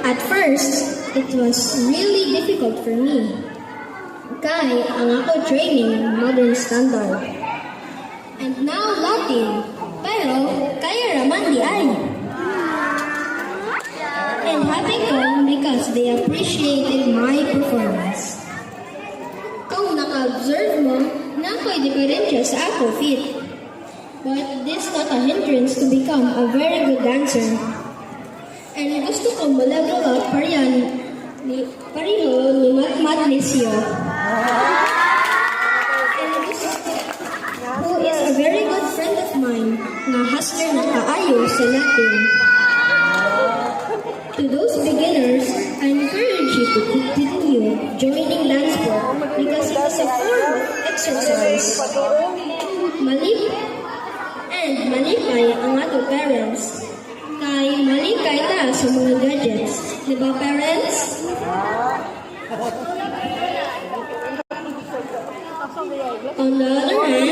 At first, it was really difficult for me. Kay ang ako training modern standard. And now Latin, pero kaya raman di ay. And happy ko because they appreciated my performance. Kung naka-observe mo, na ako'y diferensya sa ako fit. But this not a hindrance to become a very good dancer. And gusto ko ma-level up pareho ni Mat Lisio. And who is a very good friend of mine na hustler na kaayo sa Latin. To those beginners, I encourage you to continue joining dance sport because it is a form of exercise. Malipay ang ato parents. Kay malikay ta sa mga gadgets. Di ba, parents? On the other hand,